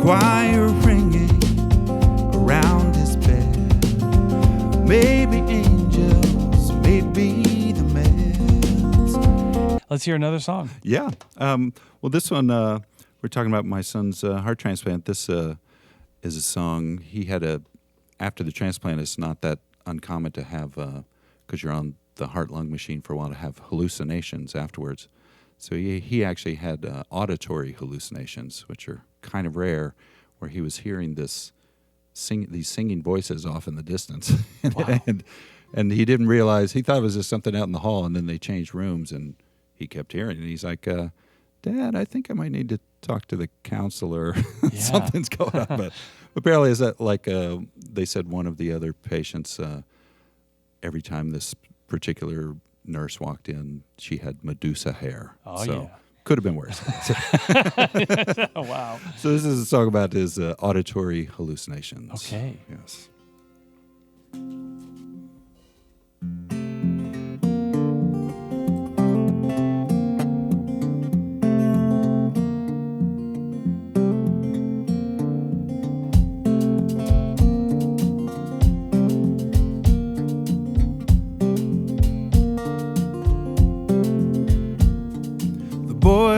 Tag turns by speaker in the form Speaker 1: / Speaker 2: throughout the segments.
Speaker 1: choir ringing around his bed. Maybe angels, maybe the meds.
Speaker 2: Let's hear another song.
Speaker 3: Yeah. Well, this one, we're talking about my son's heart transplant. This is a song he had after the transplant. It's not that uncommon to have, because you're on the heart-lung machine for a while, to have hallucinations afterwards. So he actually had auditory hallucinations, which are kind of rare, where he was hearing these singing voices off in the distance.
Speaker 2: Wow.
Speaker 3: and he didn't realize, he thought it was just something out in the hall, and then they changed rooms, and he kept hearing it. And he's like, Dad, I think I might need to talk to the counselor.
Speaker 2: Yeah.
Speaker 3: Something's going on. But apparently, is that like they said one of the other patients, every time this particular nurse walked in, she had Medusa hair.
Speaker 2: Oh,
Speaker 3: so
Speaker 2: yeah.
Speaker 3: could have been worse.
Speaker 2: Oh, wow.
Speaker 3: So this is a song about his auditory hallucinations.
Speaker 2: Okay.
Speaker 3: Yes.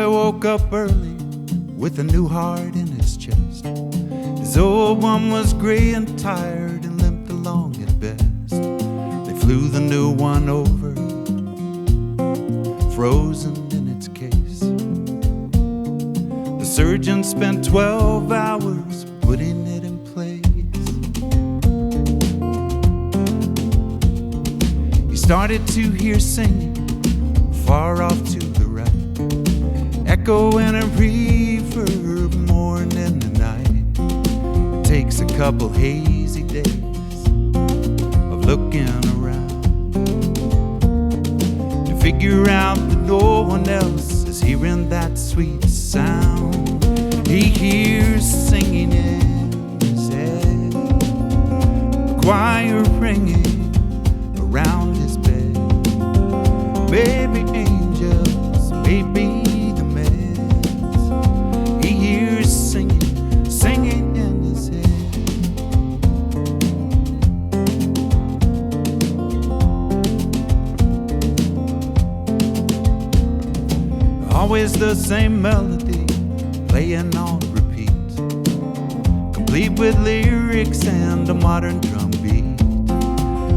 Speaker 1: Woke up early with a new heart in his chest. His old one was gray and tired and limped along at best. They flew the new one over, frozen in its case. The surgeon spent 12 hours putting it in place. He started to hear singing far off to the right, echo and a reverb morning and night. It takes a couple hazy days of looking around to figure out that no one else is hearing that sweet sound. He hears singing in his head, a choir ringing around his bed. Maybe angels, maybe singing in his head. Always the same melody playing on repeat, complete with lyrics and a modern drum beat.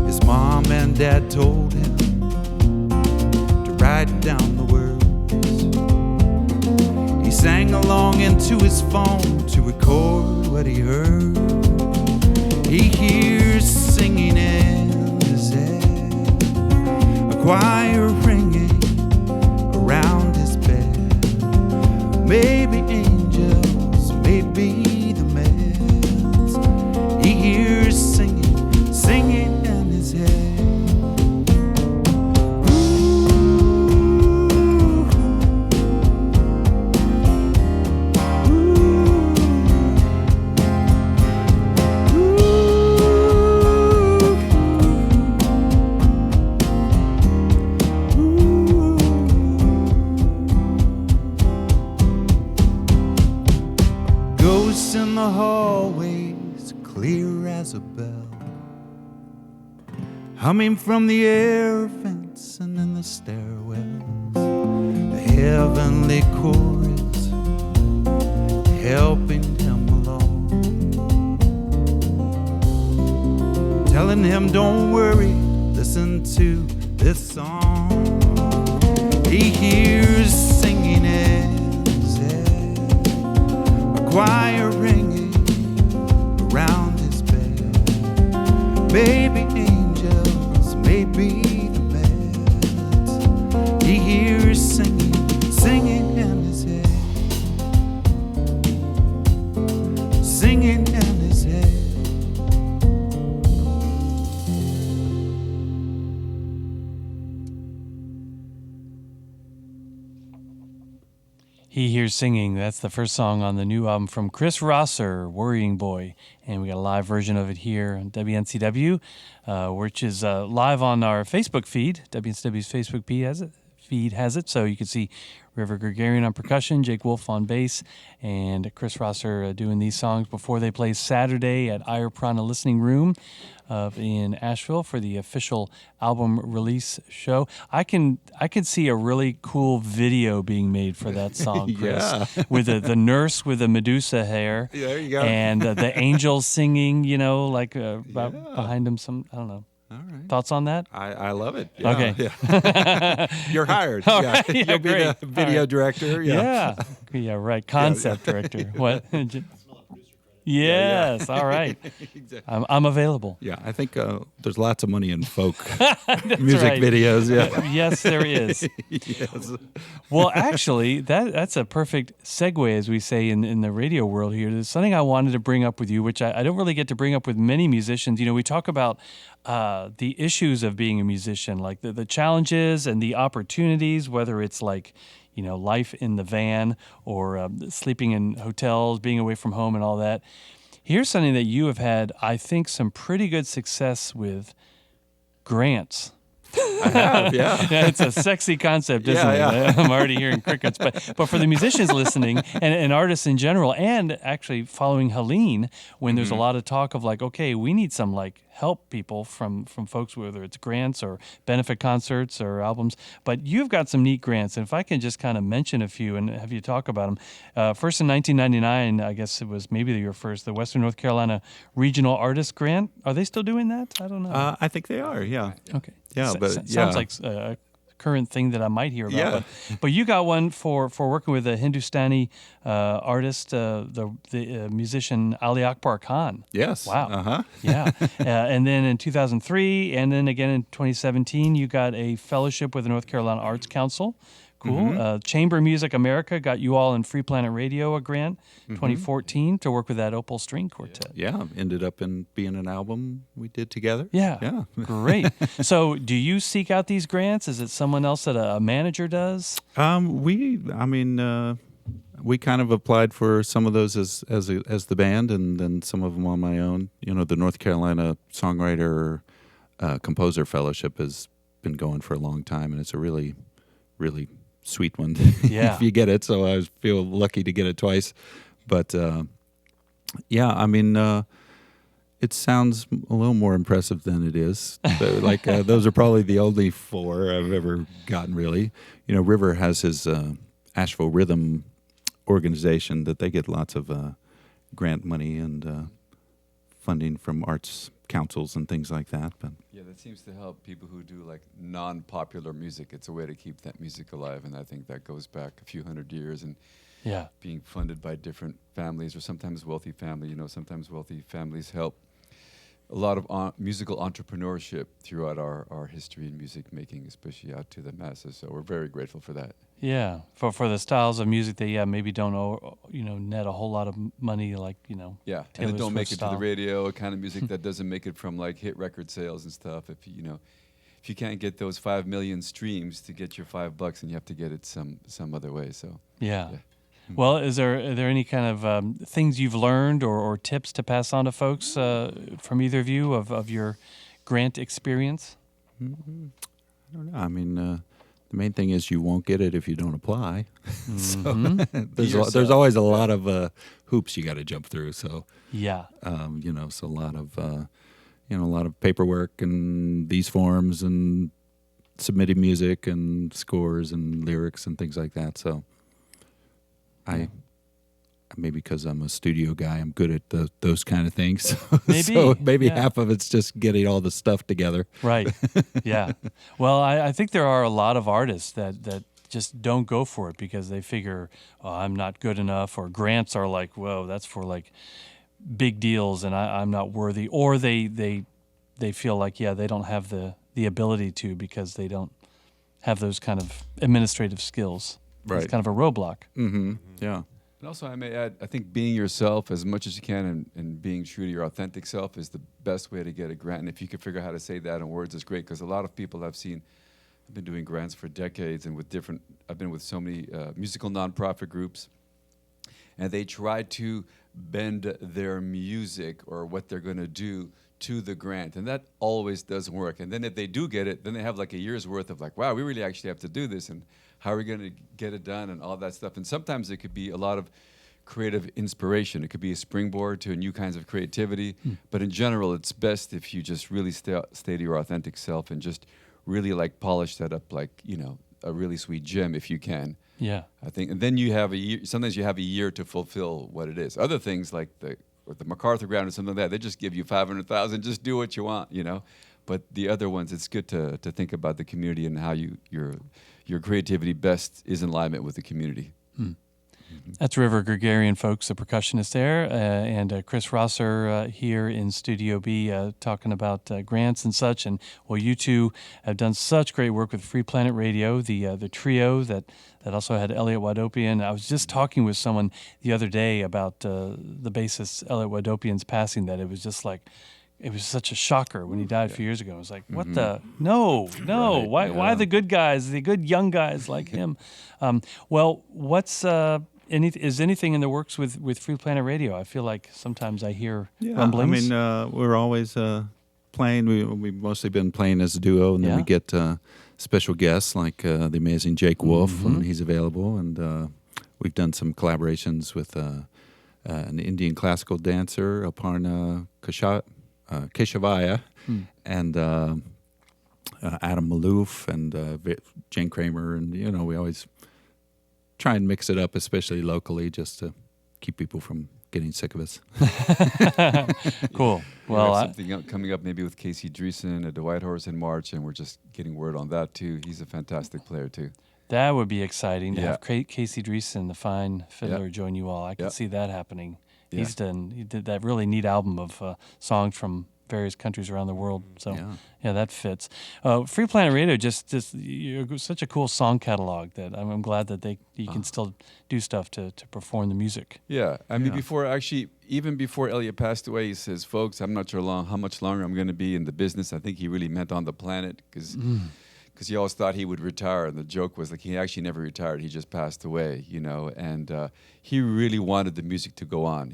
Speaker 1: His mom and dad told him to write down the words. He sang along into his phone to record what he heard. He hears singing in his head, a choir ringing around his bed. Maybe angels, maybe the meds. He hears singing, singing in his head. In the hallways, clear as a bell, humming from the air vents and in the stairwells, the heavenly chorus helping him along, telling him don't worry, listen to this song. He hears singing in his head, a choir ringing around his bed. Maybe angels, maybe the meds. He hears singing, singing in his head, singing in his head.
Speaker 2: He Hears Singing. That's the first song on the new album from Chris Rosser, Worrying Boy. And we got a live version of it here on WNCW, which is live on our Facebook feed. WNCW's Facebook feed has it. feed has it. So you can see River Gregarian on percussion, Jake Wolf on bass, and Chris Rosser doing these songs before they play Saturday at Ire Prana Listening Room in Asheville for the official album release show. I can see a really cool video being made for that song, Chris,
Speaker 3: Yeah.
Speaker 2: with the nurse with the Medusa hair,
Speaker 3: Yeah, there you go.
Speaker 2: and the angels singing, like about
Speaker 3: Yeah.
Speaker 2: behind him. Some, I don't know.
Speaker 3: All right.
Speaker 2: Thoughts on that?
Speaker 3: I love it. Yeah,
Speaker 2: Okay.
Speaker 3: Yeah. You're hired.
Speaker 2: All
Speaker 3: yeah.
Speaker 2: right, yeah,
Speaker 3: You'll be
Speaker 2: great.
Speaker 3: the video
Speaker 2: All right.
Speaker 3: director. Yeah.
Speaker 2: Yeah, right. Concept director. What? Yes. All right.
Speaker 3: Exactly.
Speaker 2: I'm available.
Speaker 3: Yeah, I think there's lots of money in folk
Speaker 2: That's
Speaker 3: music
Speaker 2: right.
Speaker 3: videos. Yeah.
Speaker 2: Yes, there is.
Speaker 3: Yes.
Speaker 2: Well, actually, that's a perfect segue, as we say in the radio world here. There's something I wanted to bring up with you, which I don't really get to bring up with many musicians. We talk about the issues of being a musician, like the challenges and the opportunities, whether it's like, life in the van or sleeping in hotels, being away from home and all that. Here's something that you have had, I think, some pretty good success with: grants.
Speaker 3: I have, yeah.
Speaker 2: Yeah, it's a sexy concept, isn't it?
Speaker 3: Yeah.
Speaker 2: I'm already hearing crickets. But for the musicians listening and artists in general, and actually following Helene, when there's a lot of talk of like, okay, we need some like help people from folks, whether it's grants or benefit concerts or albums. But you've got some neat grants, and if I can just kind of mention a few and have you talk about them. First in 1999, I guess it was maybe your first, the Western North Carolina Regional Artist Grant. Are they still doing that? I don't know.
Speaker 3: I think they are. Yeah.
Speaker 2: Okay.
Speaker 3: Yeah, but
Speaker 2: sounds
Speaker 3: yeah.
Speaker 2: like a current thing that I might hear about.
Speaker 3: Yeah.
Speaker 2: But you got one for working with a Hindustani artist, the musician Ali Akbar Khan.
Speaker 3: Yes.
Speaker 2: Wow.
Speaker 3: Uh-huh.
Speaker 2: Yeah. And then in 2003, and then again in 2017, you got a fellowship with the North Carolina Arts Council. Cool. Chamber Music America got you all in Free Planet Radio a grant, 2014, to work with that Opal String Quartet.
Speaker 3: Yeah. Ended up in being an album we did together.
Speaker 2: Yeah.
Speaker 3: Yeah.
Speaker 2: Great. So do you seek out these grants? Is it someone else that a manager does?
Speaker 3: We kind of applied for some of those as the band, and then some of them on my own. The North Carolina Songwriter Composer Fellowship has been going for a long time, and it's a really, really sweet one
Speaker 2: Yeah.
Speaker 3: if you get it. So I feel lucky to get it twice. But it sounds a little more impressive than it is. Those are probably the only 4 I've ever gotten, really. River has his Asheville Rhythm organization that they get lots of grant money and funding from arts councils and things like that. But
Speaker 4: yeah, that seems to help people who do like non-popular music. It's a way to keep that music alive, and I think that goes back a few hundred years. And
Speaker 2: Yeah.
Speaker 4: being funded by different families, or sometimes wealthy family. Sometimes wealthy families help a lot of musical entrepreneurship throughout our history in music making, especially out to the masses. So we're very grateful for that.
Speaker 2: Yeah. For the styles of music that maybe don't net a whole lot of money, like
Speaker 4: Yeah,
Speaker 2: Taylor
Speaker 4: and it don't make
Speaker 2: Swift
Speaker 4: it to the
Speaker 2: style.
Speaker 4: radio. A kind of music that doesn't make it from like hit record sales and stuff. If you can't get those 5 million streams to get your $5, and you have to get it some other way. So
Speaker 2: Yeah.
Speaker 4: Yeah.
Speaker 2: Well, are there any kind of things you've learned or tips to pass on to folks from either of you of your grant experience?
Speaker 3: I don't know. The main thing is you won't get it if you don't apply. So there's always a lot of hoops you got to jump through. So
Speaker 2: Yeah.
Speaker 3: so a lot of paperwork and these forms and submitting music and scores and lyrics and things like that. So maybe because I'm a studio guy, I'm good at those kind of things.
Speaker 2: Maybe,
Speaker 3: So maybe
Speaker 2: yeah.
Speaker 3: half of it's just getting all the stuff together.
Speaker 2: Right. Yeah. Well, I think there are a lot of artists that just don't go for it because they figure, I'm not good enough, or grants are like, whoa, that's for like big deals and I'm not worthy. Or they feel like, they don't have the ability to because they don't have those kind of administrative skills.
Speaker 3: Right.
Speaker 2: It's kind of a roadblock.
Speaker 3: Mm-hmm. Yeah.
Speaker 4: And also, I may add, I think being yourself as much as you can and being true to your authentic self is the best way to get a grant. And if you can figure out how to say that in words, it's great. Because a lot of people I've been doing grants for decades, and I've been with so many musical nonprofit groups, and they try to bend their music or what they're going to do to the grant, and that always doesn't work. And then if they do get it, then they have like a year's worth of like, wow, we really actually have to do this, and how are we going to get it done, and all that stuff. And sometimes it could be a lot of creative inspiration. It could be a springboard to new kinds of creativity. But in general, it's best if you just really stay to your authentic self and just really like polish that up like, you know, a really sweet gem if you can.
Speaker 2: Yeah.
Speaker 4: I think, and then you have a year, sometimes you have a year to fulfill what it is. Other things like the MacArthur Grant or something like that, they just give you 500,000, just do what you want, you know. But the other ones, it's good to think about the community and how your creativity best is in alignment with the community.
Speaker 2: That's River Gregarian, folks, the percussionist there, and Chris Rosser here in Studio B talking about grants and such. And well, you two have done such great work with Free Planet Radio, the trio that also had Elliot Wadopian. I was just talking with someone the other day about the bassist Elliot Wadopian's passing, that it was just like, it was such a shocker when he died a few years ago. I was like, what the? No.
Speaker 4: Right,
Speaker 2: Why the good guys, the good young guys like him? Well, what's... is anything in the works with Free Planet Radio? I feel like sometimes I hear rumblings.
Speaker 3: I mean, we're always playing. We've mostly been playing as a duo, and then we get special guests like the amazing Jake Wolf when he's available. And we've done some collaborations with an Indian classical dancer, Aparna Keshavaya, and Adam Malouf and Jane Kramer. And, you know, we always try and mix it up, especially locally, just to keep people from getting sick of us.
Speaker 2: Cool.
Speaker 4: We
Speaker 2: Well,
Speaker 4: have something coming up maybe with Casey Dreesen at the White Horse in March, and we're just getting word on that too. He's a fantastic player too.
Speaker 2: that would be exciting to
Speaker 4: Yeah.
Speaker 2: have Casey Dreesen, the fine fiddler, join you all. I can see that happening. He did that really neat album of songs from various countries around the world. So yeah, that fits. Free Planet Radio, just you're such a cool song catalog that I'm glad that you can still do stuff to perform the music.
Speaker 4: Yeah, I mean, even before Elliot passed away, he says, "Folks, I'm not sure how much longer I'm going to be in the business." I think he really meant on the planet because he always thought he would retire, and the joke was like he actually never retired. He just passed away, you know. And he really wanted the music to go on.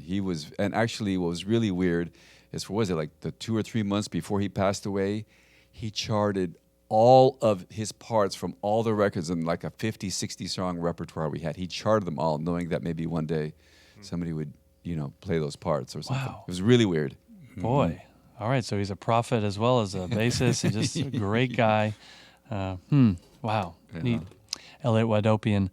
Speaker 4: And actually, what was really weird is, the 2 or 3 months before he passed away, he charted all of his parts from all the records in like a 50, 60 song repertoire we had. He charted them all, knowing that maybe one day somebody would, play those parts or something.
Speaker 2: Wow.
Speaker 4: It was really weird.
Speaker 2: Boy. All right, so he's a prophet as well as a bassist and just a great guy. Wow. Neat. Elliot Wadopian.